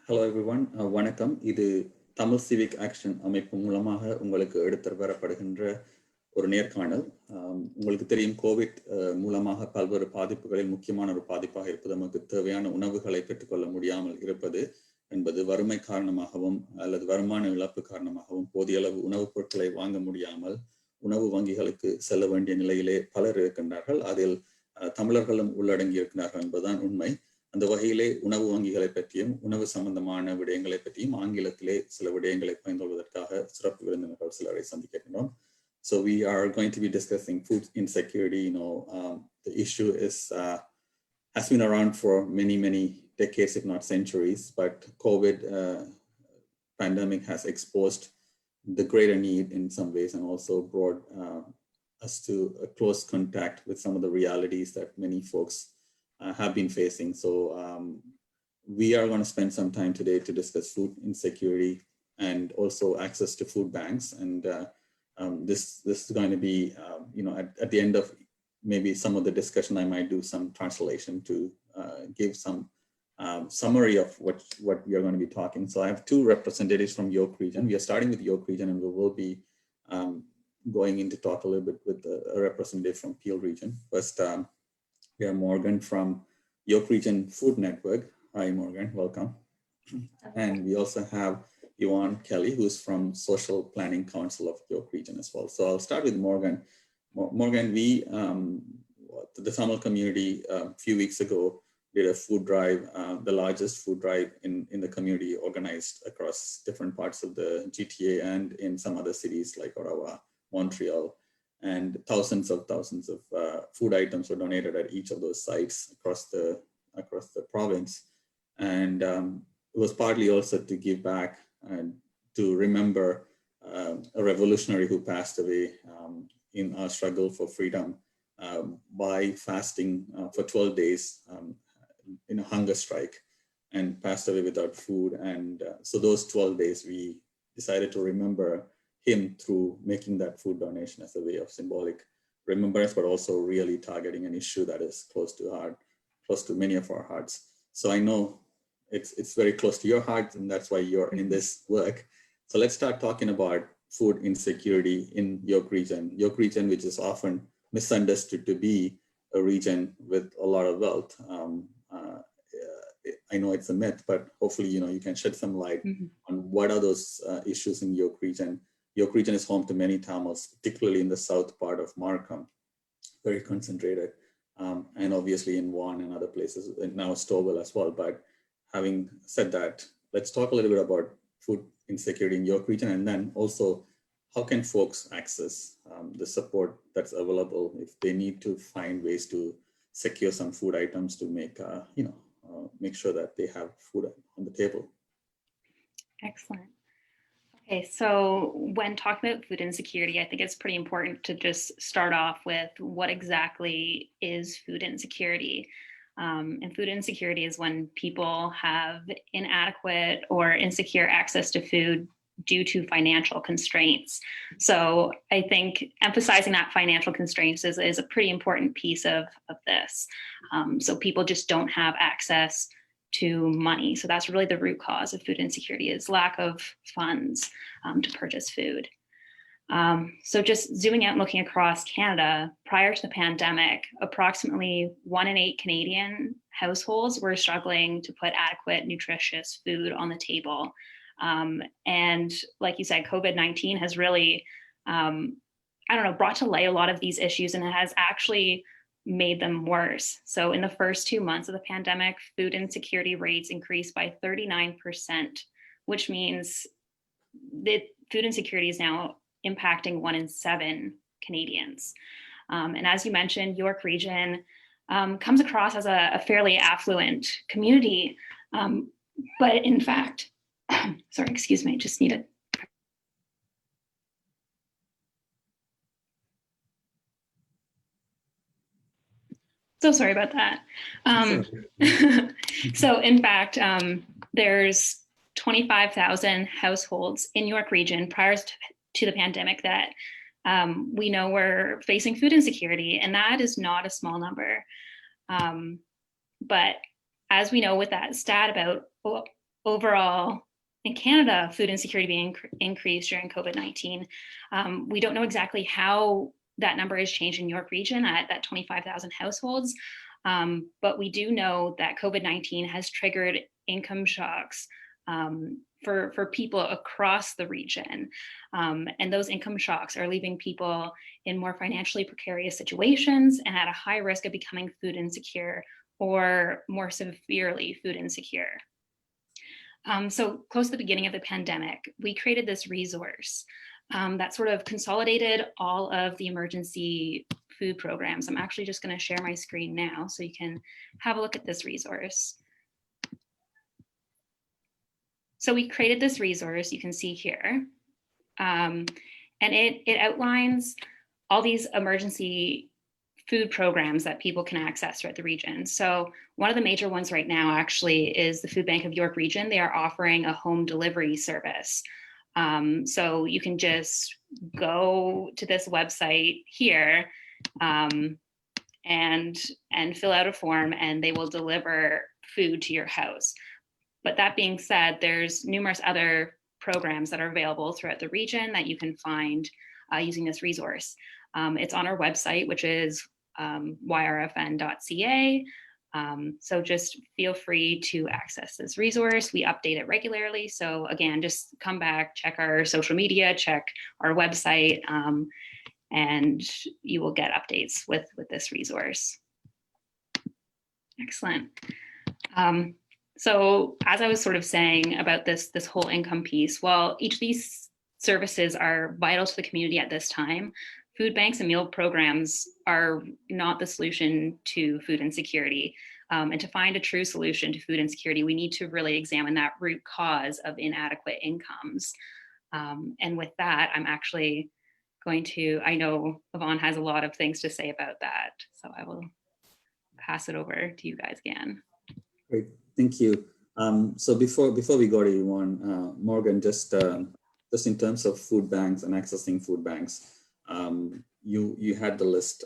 Hello everyone. வணக்கம். இது Tamil civic action அமைப்பு மூலமாக உங்களுக்கு எடுத்து வரப்படுகின்ற ஒரு நேர்காணல். உங்களுக்கு தெரியும் கோவிட் மூலமாக பல்வேறு பாதிப்புகளில் முக்கியமான ஒரு பாதிப்பாக இருப்பது நமக்கு தேவையான உணவுகளை பெற்றுக்கொள்ள முடியாமல் இருப்பது என்பது வறுமை காரணமாகவும் அல்லது வருமான இழப்பு காரணமாகவும் போதிய அளவு உணவுப் பொருட்களை வாங்க முடியாமல் உணவு வங்கிகளுக்கு செல்ல வேண்டிய நிலையிலே பலர் இருக்கின்றார்கள். அதில் தமிழர்களும் உள்ளடங்கி இருக்கிறார்கள் என்பதுதான் உண்மை. அந்த வகையிலே உணவு வங்கிகளை பற்றியும் உணவு சம்பந்தமான விடயங்களை பற்றியும் ஆங்கிலத்திலே சில விடயங்களை பகிர்ந்து கொள்வதற்காக சிறப்பு விருந்தினர்கள் சிலரை சந்திக்கின்றோம். So we are going to be discussing food insecurity. The issue has been around for many decades, if not centuries, but COVID pandemic has exposed the greater need in some ways and also brought us to a close contact with some of the realities that many folks have been facing. So we are going to spend some time today to discuss food insecurity and also access to food banks. And this is going to be, at the end of maybe some of the discussion, I might do some translation to give some summary of what we are going to be talking. So I have two representatives from York region. We are starting with York region, and we will be going into talk a little bit with a representative from Peel region. First, we have Morgan from York Region Food Network. Hi, Morgan, welcome. And we also have Yvonne Kelly, who's from Social Planning Council of York Region as well. So I'll start with Morgan. Morgan, we, the Tamil community a few weeks ago did a food drive, the largest food drive in the community, organized across different parts of the GTA and in some other cities like Ottawa, Montreal. And thousands of food items were donated at each of those sites across the province. And it was partly also to give back and to remember a revolutionary who passed away in our struggle for freedom by fasting for 12 days in a hunger strike and passed away without food. And so those 12 days we decided to remember him through making that food donation as a way of symbolic remembrance, but also really targeting an issue that is close to many of our hearts. So I know it's very close to your heart, and that's why you're in this work. So let's start talking about food insecurity in York region. York region, which is often misunderstood to be a region with a lot of wealth. I know it's a myth, but hopefully, you can shed some light on what are those issues in York region. York region is home to many Tamils, particularly in the south part of Markham, very concentrated, and obviously in Vaughan and other places, and now Stouffville as well. But having said that, let's talk a little bit about food insecurity in York region, and then also how can folks access the support that's available if they need to find ways to secure some food items to make sure that they have food on the table. Excellent. Okay, so when talking about food insecurity, I think it's pretty important to just start off with what exactly is food insecurity. And food insecurity is when people have inadequate or insecure access to food due to financial constraints. So I think emphasizing that financial constraints is a pretty important piece of this. So people just don't have access to money. So that's really the root cause of food insecurity, is lack of funds to purchase food. So just zooming out and looking across Canada, prior to the pandemic, approximately 1 in 8 Canadian households were struggling to put adequate, nutritious food on the table. And like you said, COVID-19 has really, brought to light a lot of these issues, and it has actually made them worse. So in the first 2 months of the pandemic, food insecurity rates increased by 39%, which means that food insecurity is now impacting 1 in 7 Canadians. And as you mentioned, York region comes across as a fairly affluent community. But in fact, sorry, excuse me, just need it. So sorry about that. So in fact, there's 25,000 households in York region prior to the pandemic that we know were facing food insecurity, and that is not a small number. But as we know with that stat about overall, in Canada, food insecurity being increased during COVID-19. We don't know exactly how that number has changed in York Region at that 25,000 households, but we do know that COVID-19 has triggered income shocks for people across the region. And those income shocks are leaving people in more financially precarious situations and at a high risk of becoming food insecure or more severely food insecure. So close to the beginning of the pandemic, we created this resource that sort of consolidated all of the emergency food programs. I'm actually just going to share my screen now so you can have a look at this resource. So we created this resource, you can see here, and it outlines all these emergency food programs that people can access throughout the region. So one of the major ones right now actually is the Food Bank of York Region. They are offering a home delivery service. So you can just go to this website here and fill out a form and they will deliver food to your house. But that being said, there's numerous other programs that are available throughout the region that you can find using this resource. It's on our website, which is yrfn.ca. So just feel free to access this resource. We update it regularly. So again, just come back, check our social media, check our website, and you will get updates with this resource. Excellent. So as I was sort of saying about this whole income piece, while each of these services are vital to the community at this time, food banks and meal programs are not the solution to food insecurity. And to find a true solution to food insecurity, we need to really examine that root cause of inadequate incomes. And with that, I'm actually going to, I know Yvonne has a lot of things to say about that, so I will pass it over to you guys again. Great, thank you. So before we go to Yvonne, Morgan, just in terms of food banks and accessing food banks, you had the list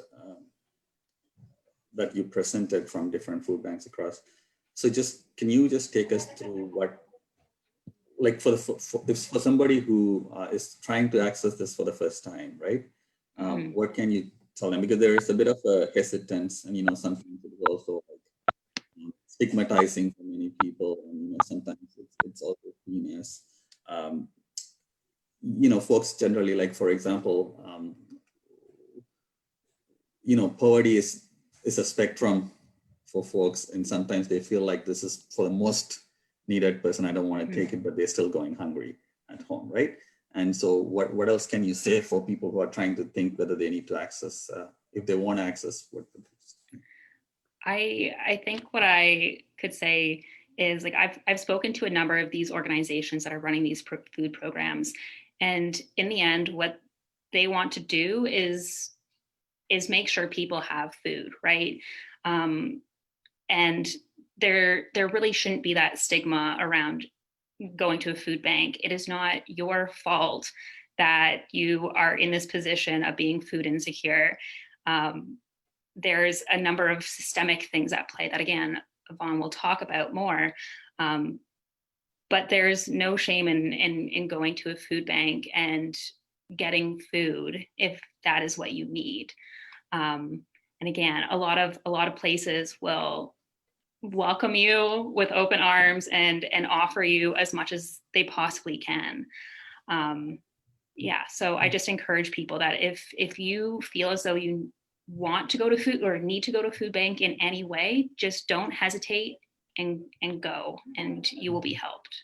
that you presented from different food banks across. So can you just take us through what, like for somebody who is trying to access this for the first time, right? What can you tell them? Because there is a bit of a hesitance, and sometimes it's also like stigmatizing for many people, and sometimes it's also seen as folks generally, like for example, poverty is a spectrum for folks, and sometimes they feel like this is for the most needed person. I don't want to take it, but they're still going hungry at home, right? And so what else can you say for people who are trying to think whether they need to access, if they want to access what? I think what I could say is, like, I've spoken to a number of these organizations that are running these food programs, and in the end, what they want to do is make sure people have food, right? And there really shouldn't be that stigma around going to a food bank. It is not your fault that you are in this position of being food insecure. There's a number of systemic things at play that, again, Yvonne will talk about more. But there's no shame in going to a food bank and getting food if that is what you need. And again, a lot of places will welcome you with open arms and offer you as much as they possibly can. Yeah, so I just encourage people that if you feel as though you want to go to food or need to go to food bank in any way, just don't hesitate and go, and you will be helped.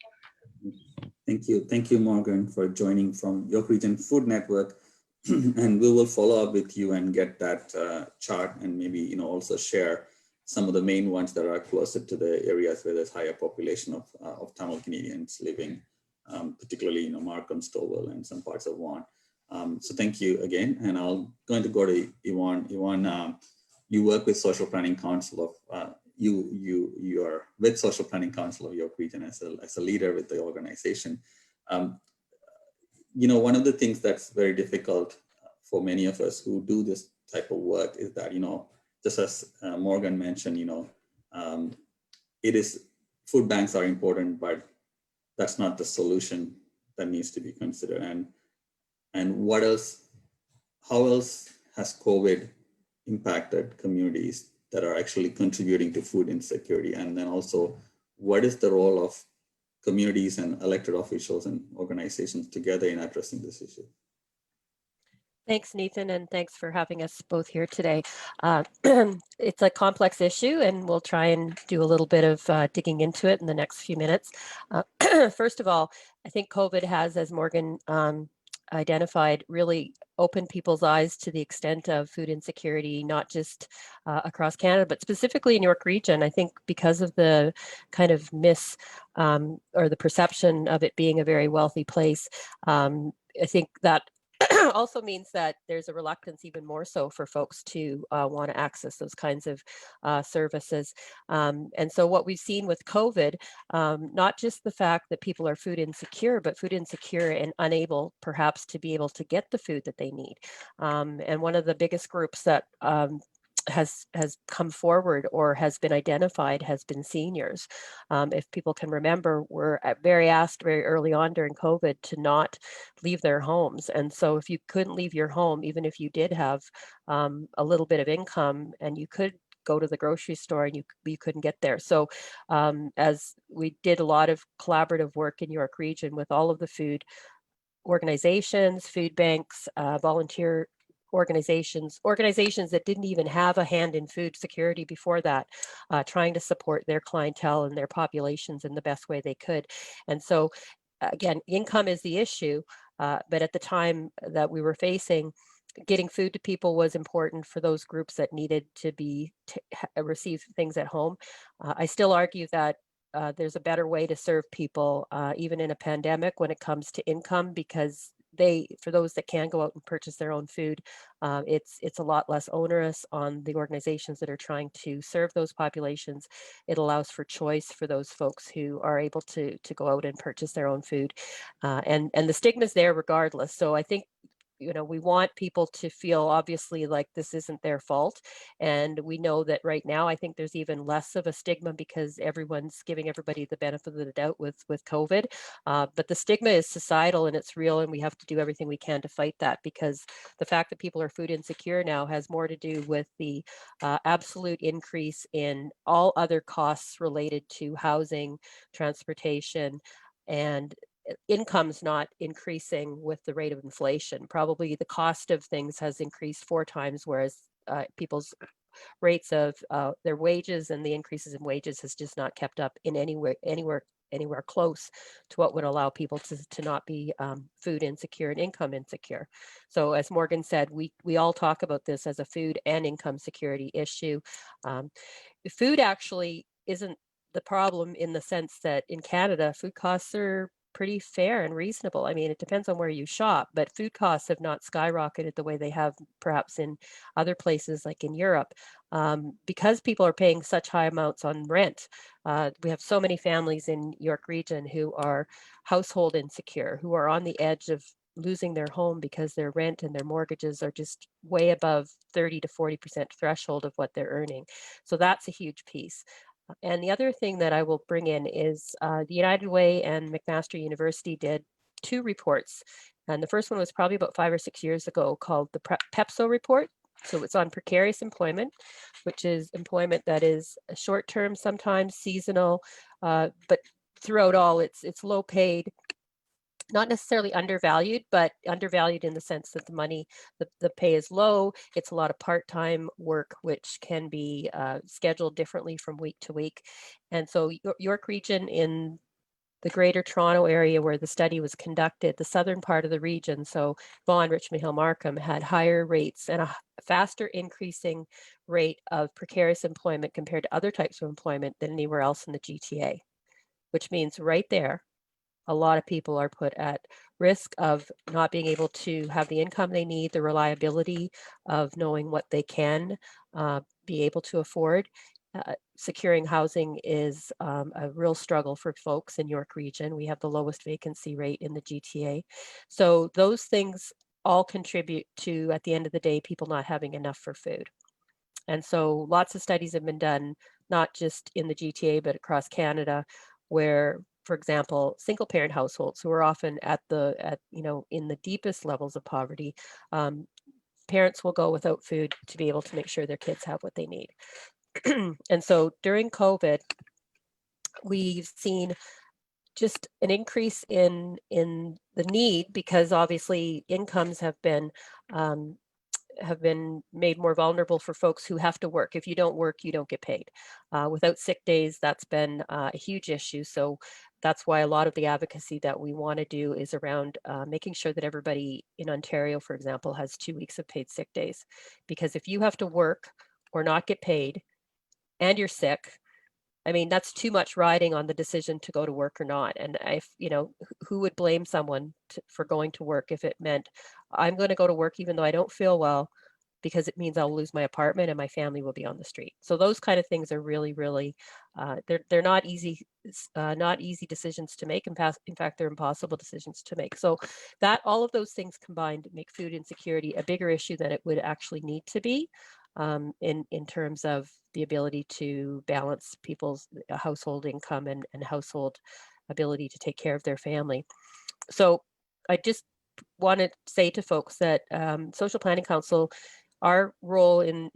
Thank you, Morgan, for joining from York Region Food Network. And we will follow up with you and get that chart, and maybe also share some of the main ones that are closer to the areas where there's higher population of Tamil Canadians living, particularly Markham, Stowell, and some parts of Vaughan. So thank you again, and I'm going to go to Yvonne. Yvonne, you work with Social Planning Council of you are with Social Planning Council of York Region as a leader with the organization. One of the things that's very difficult for many of us who do this type of work is that, just as Morgan mentioned, it is, food banks are important, but that's not the solution that needs to be considered. And what else, how else has COVID impacted communities that are actually contributing to food insecurity? And then also, what is the role of communities and elected officials and organizations together in addressing this issue? Thanks, Nathan, and thanks for having us both here today. Uh, it's a complex issue, and we'll try and do a little bit of digging into it in the next few minutes. First of all, I think COVID has, as Morgan identified, really opened people's eyes to the extent of food insecurity, not just across Canada, but specifically in York Region. I think because of the kind of or the perception of it being a very wealthy place, I think that also means that there's a reluctance even more so for folks to want to access those kinds of services. And so what we've seen with COVID, not just the fact that people are food insecure, but food insecure and unable perhaps to be able to get the food that they need. And one of the biggest groups that has come forward or has been identified has been seniors. If people can remember, were asked very early on during COVID to not leave their homes. And so if you couldn't leave your home, even if you did have a little bit of income and you could go to the grocery store and you couldn't get there. So as we did a lot of collaborative work in York Region with all of the food organizations, food banks, volunteer organizations that didn't even have a hand in food security before that, trying to support their clientele and their populations in the best way they could. And so again, income is the issue, but at the time that we were facing, getting food to people was important for those groups that needed to receive things at home. I still argue that there's a better way to serve people, even in a pandemic, when it comes to income, because for those that can go out and purchase their own food, it's a lot less onerous on the organizations that are trying to serve those populations. It allows for choice for those folks who are able to go out and purchase their own food, and the stigma's there regardless. So I think we want people to feel obviously like this isn't their fault. And we know that right now, I think there's even less of a stigma because everyone's giving everybody the benefit of the doubt with COVID. But the stigma is societal and it's real, and we have to do everything we can to fight that, because the fact that people are food insecure now has more to do with the absolute increase in all other costs related to housing, transportation, and income's not increasing with the rate of inflation. Probably the cost of things has increased 4 times, whereas people's rates of their wages and the increases in wages has just not kept up in anywhere close to what would allow people to not be food insecure and income insecure. So as Morgan said, we all talk about this as a food and income security issue. Food actually isn't the problem, in the sense that in Canada, food costs are pretty fair and reasonable. I mean, it depends on where you shop, but food costs have not skyrocketed the way they have perhaps in other places like in Europe, because people are paying such high amounts on rent. We have so many families in York Region who are household insecure, who are on the edge of losing their home because their rent and their mortgages are just way above 30 to 40% threshold of what they're earning. So that's a huge piece. And the other thing that I will bring in is the United Way and McMaster University did 2 reports. And the first one was probably about 5 or 6 years ago, called the PEPSO report. So it's on precarious employment, which is employment that is short-term, sometimes seasonal, but throughout all, it's low paid, not necessarily undervalued, but undervalued in the sense that the pay is low. It's a lot of part-time work, which can be scheduled differently from week to week. And so York Region, in the Greater Toronto area where the study was conducted, the southern part of the region, so Vaughan, Richmond Hill, Markham, had higher rates and a faster increasing rate of precarious employment compared to other types of employment than anywhere else in the GTA, which means right there, a lot of people are put at risk of not being able to have the income they need, the reliability of knowing what they can be able to afford. Securing housing is a real struggle for folks in York Region. We have the lowest vacancy rate in the GTA. So those things all contribute to, at the end of the day, people not having enough for food. And so lots of studies have been done, not just in the GTA, but across Canada, where for example, single parent households who are often in the deepest levels of poverty, parents will go without food to be able to make sure their kids have what they need. And so during COVID, we've seen just an increase in the need, because obviously incomes have been made more vulnerable for folks who have to work. If you don't work, you don't get paid. Without sick days, that's been a huge issue. So that's why a lot of the advocacy that we want to do is around making sure that everybody in Ontario, for example, has 2 weeks of paid sick days. Because if you have to work or not get paid and you're sick, I mean, that's too much riding on the decision to go to work or not. And who would blame someone for going to work if it meant I'm going to go to work even though I don't feel well, because it means I'll lose my apartment and my family will be on the street. So those kind of things are really, really, they're not easy decisions to make. In fact, they're impossible decisions to make. So that all of those things combined make food insecurity a bigger issue than it would actually need to be. In terms of the ability to balance people's household income and household ability to take care of their family. So I just want to say to folks that Social Planning Council, our role in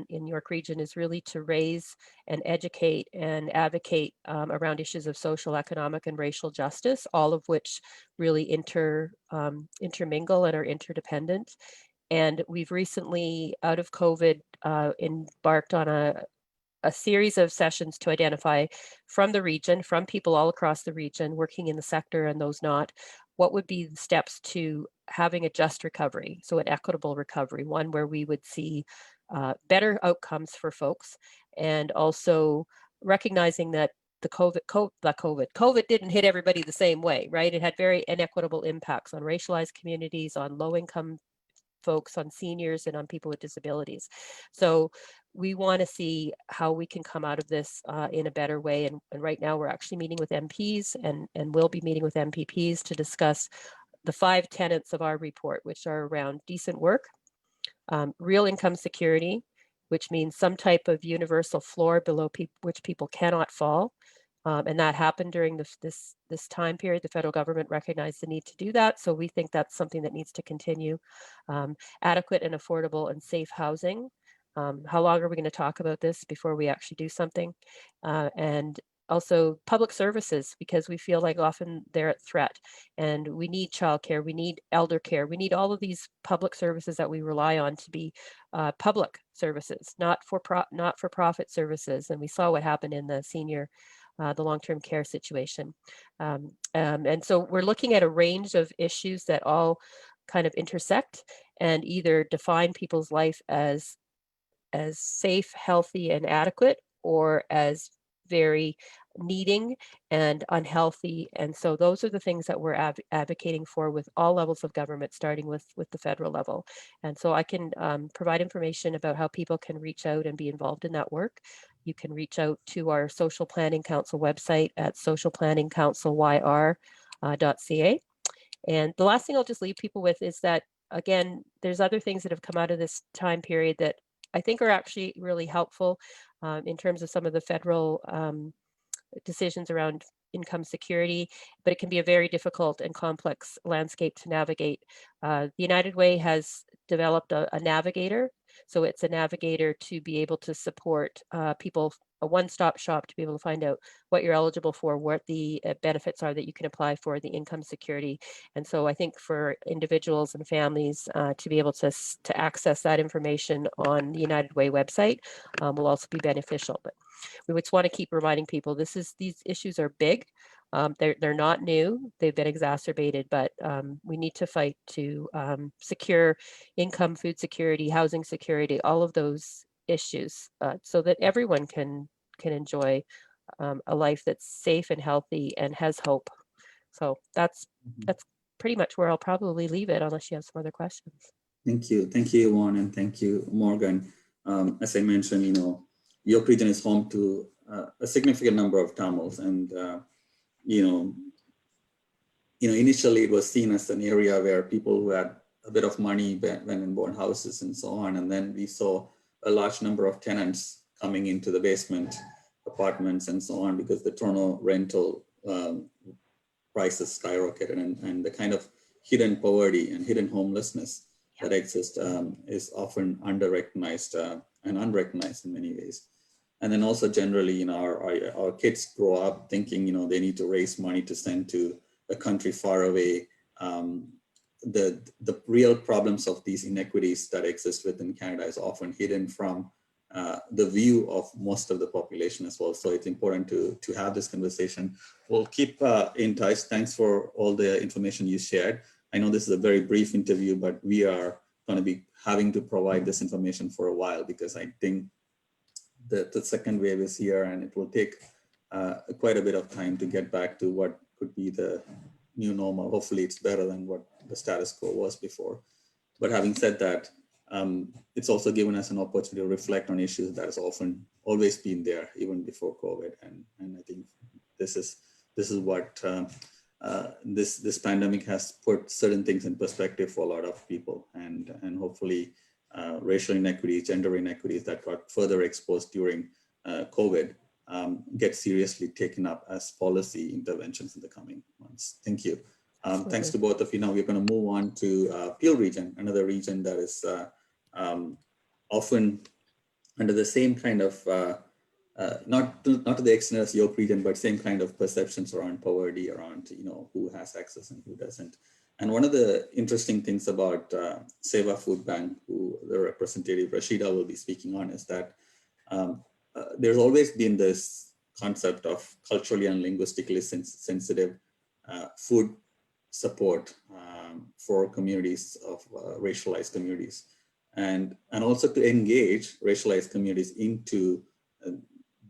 York Region is really to raise and educate and advocate around issues of social, economic, and racial justice, all of which really intermingle and are interdependent. And we've recently, out of COVID, embarked on a series of sessions to identify from the region, from people all across the region working in the sector and those not, what would be the steps to having a just recovery, so an equitable recovery, one where we would see better outcomes for folks, and also recognizing that COVID didn't hit everybody the same way, right? It had very inequitable impacts on racialized communities, on low-income folks, on seniors, and on people with disabilities. So we want to see how we can come out of this in a better way. And right now we're actually meeting with MPs and we'll be meeting with MPPs to discuss the 5 tenets of our report, which are around decent work, real income security, which means some type of universal floor below which people cannot fall. And that happened during this time period. The federal government recognized the need to do that. So we think that's something that needs to continue. Adequate and affordable and safe housing. How long are we going to talk about this before we actually do something? And also public services, because we feel like often they're at threat, and we need childcare, we need elder care, we need all of these public services that we rely on to be public services, not for profit services. And we saw what happened in the the long-term care situation. And so we're looking at a range of issues that all kind of intersect and either define people's life as safe, healthy, and adequate, or as very needing and unhealthy. And so those are the things that we're advocating for with all levels of government, starting with the federal level. And so I can provide information about how people can reach out and be involved in that work. You can reach out to our Social Planning Council website at socialplanningcouncilyr.ca. And the last thing I'll just leave people with is that, again, there's other things that have come out of this time period that I think are actually really helpful in terms of some of the federal decisions around income security, but it can be a very difficult and complex landscape to navigate. The United Way has developed a navigator. So it's a navigator to be able to support people, a one-stop shop to be able to find out what you're eligible for, what the benefits are that you can apply for, the income security. And so I think for individuals and families to be able to access that information on the United Way website will also be beneficial. But we just want to keep reminding people these issues are big. They're not new, they've been exacerbated, but we need to fight to secure income, food security, housing security, all of those issues so that everyone can enjoy a life that's safe and healthy and has hope. So that's pretty much where I'll probably leave it, unless you have some other questions. Thank you, Yvonne, and thank you, Morgan. As I mentioned, York Region is home to a significant number of Tamils, and initially it was seen as an area where people who had a bit of money went and bought houses and so on. And then we saw a large number of tenants coming into the basement apartments and so on, because the Toronto rental prices skyrocketed, and the kind of hidden poverty and hidden homelessness that exists is often under-recognized and unrecognized in many ways. And then also generally, you know, our kids grow up thinking, you know, they need to raise money to send to a country far away. The real problems of these inequities that exist within Canada is often hidden from the view of most of the population as well. So it's important to have this conversation. We'll keep in touch. Thanks for all the information you shared. I know this is a very brief interview, but we are going to be having to provide this information for a while, because I think that the second wave is here, and it will take quite a bit of time to get back to what could be the new normal. Hopefully it's better than what the status quo was before. But having said that, it's also given us an opportunity to reflect on issues that has often always been there, even before COVID. And I think this is what this pandemic has put certain things in perspective for a lot of people, and hopefully racial inequities, gender inequities that got further exposed during COVID get seriously taken up as policy interventions in the coming months. Thank you. Thanks to both of you. Now we're going to move on to Peel region, another region that is often under the same kind of, not to the extent as York region, but same kind of perceptions around poverty, around, you know, who has access and who doesn't. And one of the interesting things about Seva Food Bank, who the representative Rashida will be speaking on, is that there's always been this concept of culturally and linguistically sensitive food support for communities of racialized communities, and also to engage racialized communities into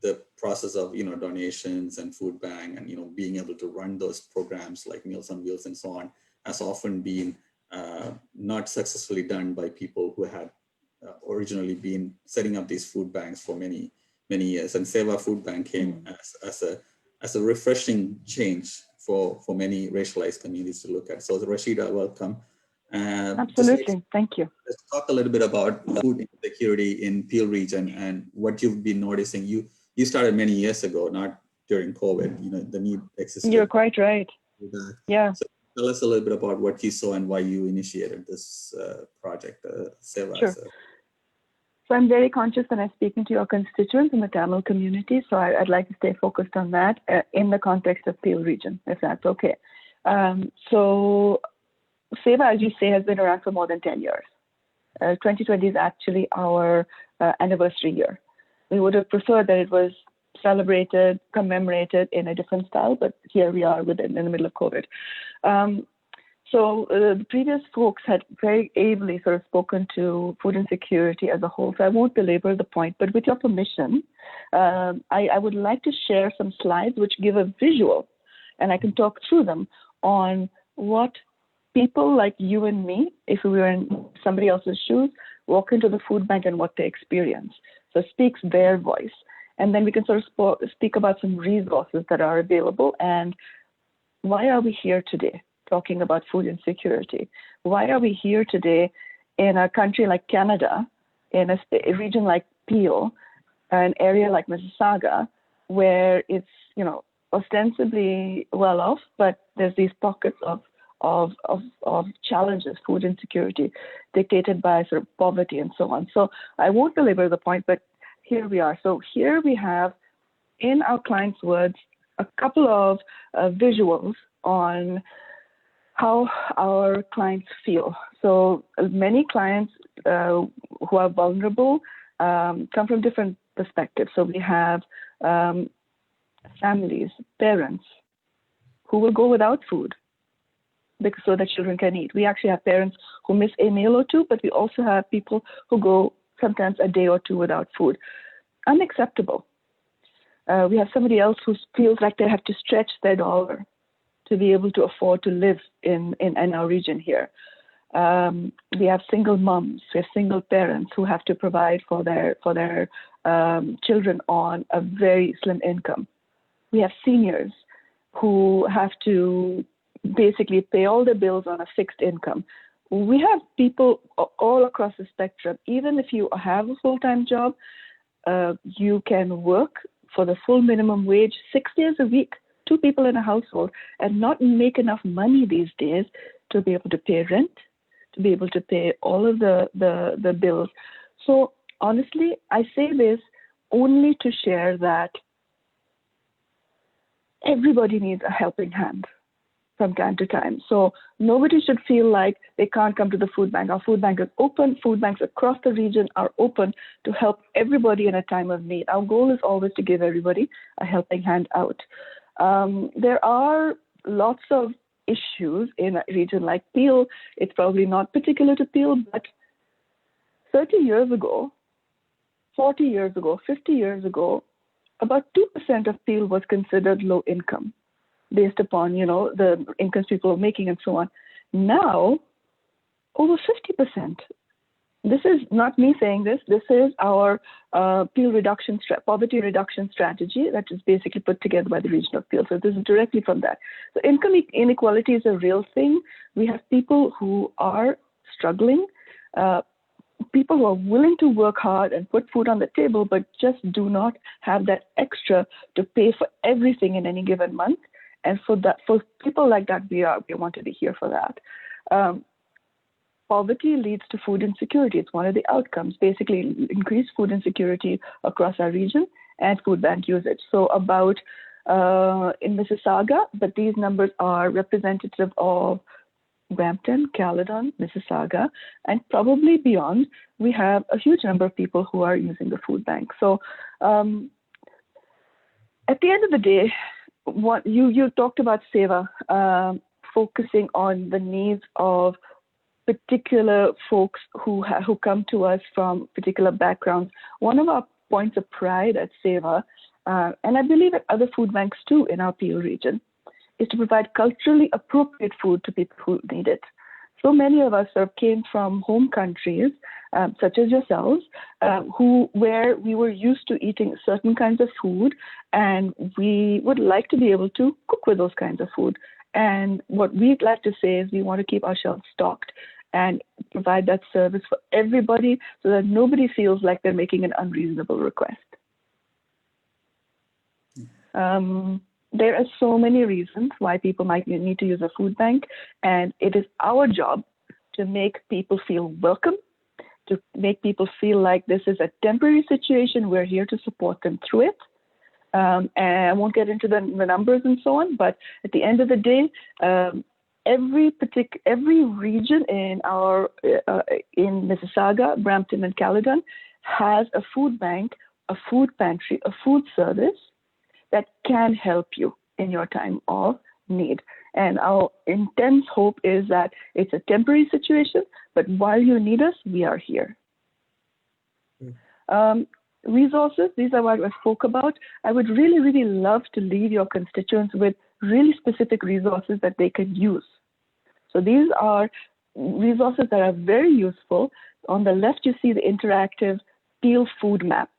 the process of, you know, donations and food bank, and, you know, being able to run those programs like Meals on Wheels and so on, has often been not successfully done by people who had originally been setting up these food banks for many years. And Seva Food Bank came as a refreshing change for many racialized communities to look at. So Rashida, welcome. Absolutely, thank you. Let's talk a little bit about food insecurity in Peel region and what you've been noticing. You started many years ago, not during COVID. You know, the need existed. You're quite right. Yeah. So tell us a little bit about what you saw and why you initiated this project, Seva. Sure. So I'm very conscious when I'm speaking to your constituents in the Tamil community. So I'd like to stay focused on that in the context of Peel region, if that's okay. So Seva, as you say, has been around for more than 10 years. 2020 is actually our anniversary year. We would have preferred that it was celebrated, commemorated in a different style, but here we are in the middle of COVID. So the previous folks had very ably sort of spoken to food insecurity as a whole, so I won't belabor the point, but with your permission, I would like to share some slides which give a visual, and I can talk through them on what people like you and me, if we were in somebody else's shoes, walk into the food bank and what they experience. So it speaks their voice. And then we can sort of speak about some resources that are available and why are we here today talking about food insecurity? Why are we here today in a country like Canada, in a region like Peel, an area like Mississauga, where it's, you know, ostensibly well off, but there's these pockets of challenges, food insecurity, dictated by sort of poverty and so on. So I won't belabor the point, but here we are. So here we have, in our clients' words, a couple of visuals on how our clients feel. So many clients who are vulnerable come from different perspectives. So we have families, parents who will go without food because so that children can eat. We actually have parents who miss a meal or two, but we also have people who go sometimes a day or two without food. Unacceptable. We have somebody else who feels like they have to stretch their dollar to be able to afford to live in our region here. We have single moms, we have single parents who have to provide for their children on a very slim income. We have seniors who have to basically pay all their bills on a fixed income. We have people all across the spectrum. Even if you have a full-time job, you can work for the full minimum wage 6 days a week 2 people in a household and not make enough money these days to be able to pay rent, to be able to pay all of the bills. So honestly, I say this only to share that everybody needs a helping hand from time to time. So nobody should feel like they can't come to the food bank. Our food bank is open. Food banks across the region are open to help everybody in a time of need. Our goal is always to give everybody a helping hand out. There are lots of issues in a region like Peel. It's probably not particular to Peel, but 30 years ago, 40 years ago, 50 years ago, about 2% of Peel was considered low income based upon, the incomes people are making and so on. Now, over 50%. This is not me saying this. This is our Peel poverty reduction strategy that is basically put together by the region of Peel. So this is directly from that. So income inequality is a real thing. We have people who are struggling, people who are willing to work hard and put food on the table, but just do not have that extra to pay for everything in any given month. And for people like that, we want to be here for that. Poverty leads to food insecurity. It's one of the outcomes, basically increased food insecurity across our region and food bank usage. So about in Mississauga, but these numbers are representative of Brampton, Caledon, Mississauga, and probably beyond. We have a huge number of people who are using the food bank. So at the end of the day, what you talked about Seva, focusing on the needs of particular folks who come to us from particular backgrounds. One of our points of pride at Seva, and I believe at other food banks too in our Peel region, is to provide culturally appropriate food to people who need it. So many of us came from home countries, such as yourselves, where we were used to eating certain kinds of food, and we would like to be able to cook with those kinds of food. And what we'd like to say is we want to keep our shelves stocked and provide that service for everybody so that nobody feels like they're making an unreasonable request. There are so many reasons why people might need to use a food bank, and it is our job to make people feel welcome, to make people feel like this is a temporary situation. We're here to support them through it. And I won't get into the numbers and so on, but at the end of the day, every region in in Mississauga, Brampton, and Caledon has a food bank, a food pantry, a food service that can help you in your time of need. And our intense hope is that it's a temporary situation, but while you need us, we are here. Resources, these are what I spoke about. I would really, really love to leave your constituents with really specific resources that they can use. So these are resources that are very useful. On the left, you see the interactive Peel food map.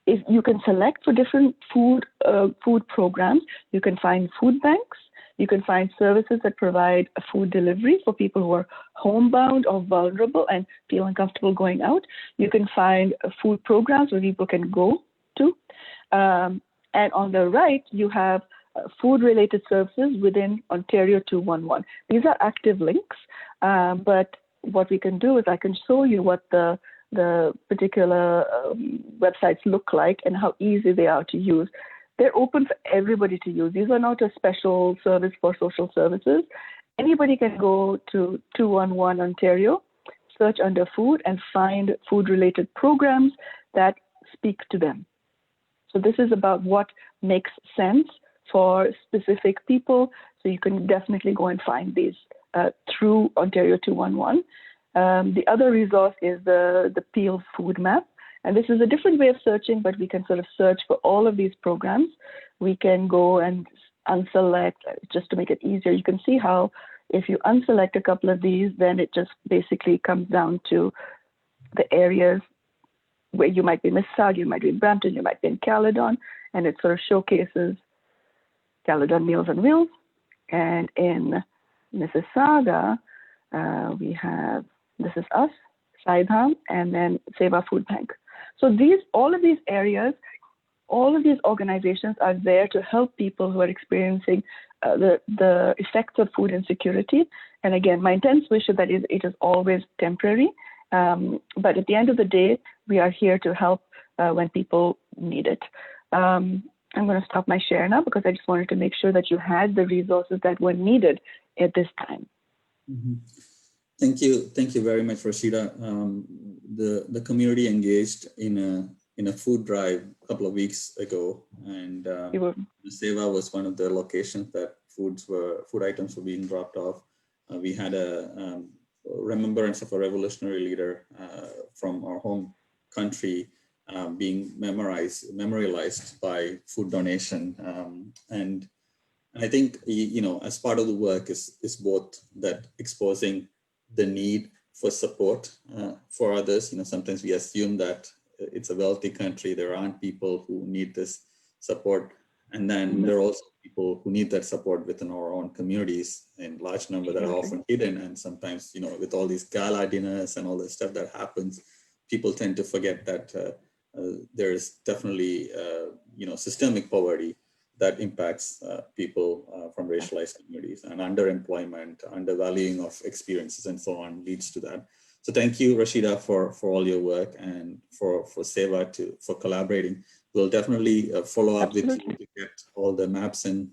If you can select for different food programs, you can find food banks, you can find services that provide a food delivery for people who are homebound or vulnerable and feel uncomfortable going out. You can find food programs where people can go to. And on the right, you have food-related services within Ontario 211. These are active links, but what we can do is I can show you what the particular websites look like and how easy they are to use. They're open for everybody to use. These are not a special service for social services. Anybody can go to 211 Ontario, search under food, and find food-related programs that speak to them. So this is about what makes sense for specific people. So you can definitely go and find these through Ontario 211. The other resource is the Peel food map. And this is a different way of searching, but we can sort of search for all of these programs. We can go and unselect, just to make it easier. You can see how if you unselect a couple of these, then it just basically comes down to the areas where you might be Mississauga, you might be in Brampton, you might be in Caledon, and it sort of showcases Caledon Meals on Wheels. And in Mississauga, we have This Is Us, Saidham, and then Seva Food Bank. So all of these areas all of these organizations are there to help people who are experiencing the effects of food insecurity. And again, my intense wish is that it is always temporary. But at the end of the day, we are here to help when people need it. I'm going to stop my share now because I just wanted to make sure that you had the resources that were needed at this time. Mm-hmm. Thank you very much, Rashida. The community engaged in a food drive a couple of weeks ago, and Seva was one of the locations that food items were being dropped off. We had a remembrance of a revolutionary leader from our home country being memorialized by food donation, and I think, you know, as part of the work is both that exposing the need for support for others. You know, sometimes we assume that it's a wealthy country, there aren't people who need this support. And then there are also people who need that support within our own communities in large number that are often hidden. And sometimes, you know, with all these gala dinners and all the stuff that happens, people tend to forget that there is definitely, you know, systemic poverty that impacts people from racialized communities, and underemployment, undervaluing of experiences and so on leads to that. So thank you, Rashida, for all your work, and for Seva for collaborating. We'll definitely follow up with you to get all the maps and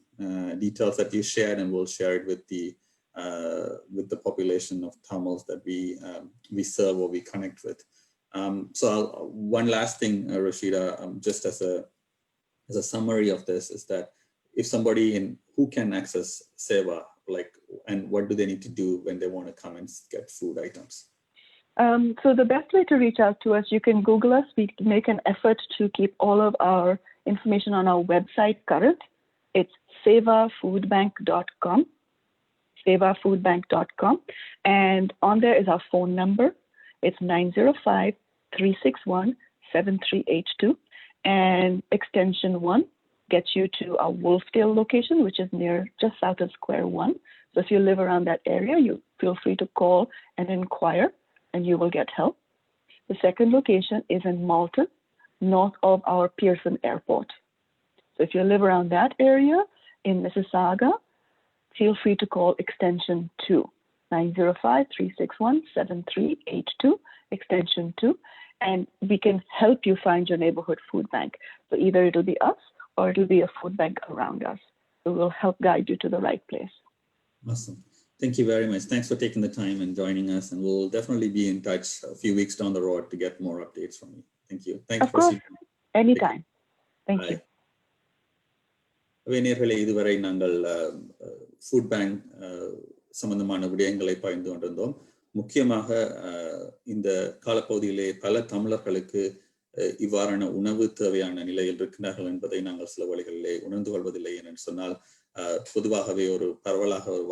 details that you shared, and we'll share it with the population of Tamils that we serve or we connect with. So one last thing, Rashida, just as a summary of this is that if somebody who can access Seva, and what do they need to do when they want to come and get food items? So the best way to reach out to us, you can Google us. We make an effort to keep all of our information on our website current. It's sevafoodbank.com, sevafoodbank.com. And on there is our phone number. It's 905-361-7382. And extension 1 gets you to our Wolfdale location, which is just south of Square One. So if you live around that area, you feel free to call and inquire, and you will get help. The second location is in Malton, north of our Pearson Airport. So if you live around that area in Mississauga, feel free to call extension 2, 905-361-7382, extension 2, and we can help you find your neighborhood food bank. So either it'll be us or it'll be a food bank around us. So we'll help guide you to the right place. Awesome. Thank you very much. Thanks for taking the time and joining us. And we'll definitely be in touch a few weeks down the road to get more updates from you. Thank you. Thanks. Of course, anytime. Thank you. நேயர்களே, இதுவரை நாங்கள் food bank சம்பந்தமான விடயங்களை பகிர்ந்து கொண்டிருந்தோம். முக்கியமாக இந்த காலப்பகுதியிலே பல தமிழர்களுக்கு இவ்வாறான உணவு தேவையான நிலையில் இருக்கிறார்கள் என்பதை நாங்கள் சில வழிகளிலே உணர்ந்து கொள்வதில்லை. என்று சொன்னால் பொதுவாகவே ஒரு பரவலாக ஒரு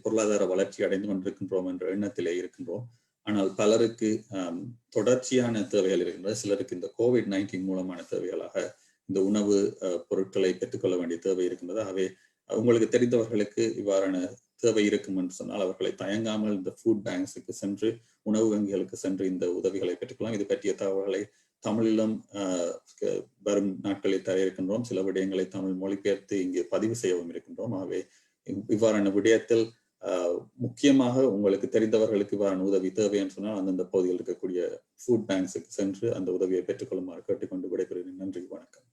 பொருளாதார வளர்ச்சி அடைந்து கொண்டிருக்கின்றோம் என்ற எண்ணத்திலே இருக்கின்றோம். ஆனால் பலருக்கு தொடர்ச்சியான தேவைகள் இருக்கின்றன. சிலருக்கு இந்த COVID-19 மூலமான தேவைகளாக இந்த உணவு பொருட்களை பெற்றுக்கொள்ள வேண்டிய தேவை இருக்கின்றது. ஆகவே உங்களுக்கு தெரிந்தவர்களுக்கு இவ்வாறான தேவை இருக்கும் என்று சொன்னால் அவர்களை தயங்காமல் இந்த ஃபுட் பேங்க்ஸுக்கு சென்று, உணவு வங்கிகளுக்கு சென்று இந்த உதவிகளை பெற்றுக்கொள்ளலாம். இது பற்றிய தகவல்களை தமிழிலும் வரும் நாட்களில் தர இருக்கின்றோம். சில விடயங்களை தமிழ் மொழிபெயர்த்து இங்கு பதிவு செய்யவும் இருக்கின்றோம். ஆகவே இவ்வாறான விடயத்தில் முக்கியமாக உங்களுக்கு தெரிந்தவர்களுக்கு இவ்வாறான உதவி தேவை என்று சொன்னால் அந்தந்த பகுதியில் இருக்கக்கூடிய ஃபுட் பேங்க்ஸுக்கு சென்று அந்த உதவியை பெற்றுக்கொள்ளுமாறு கேட்டுக்கொண்டு விடைபெறுகிறேன். நன்றி, வணக்கம்.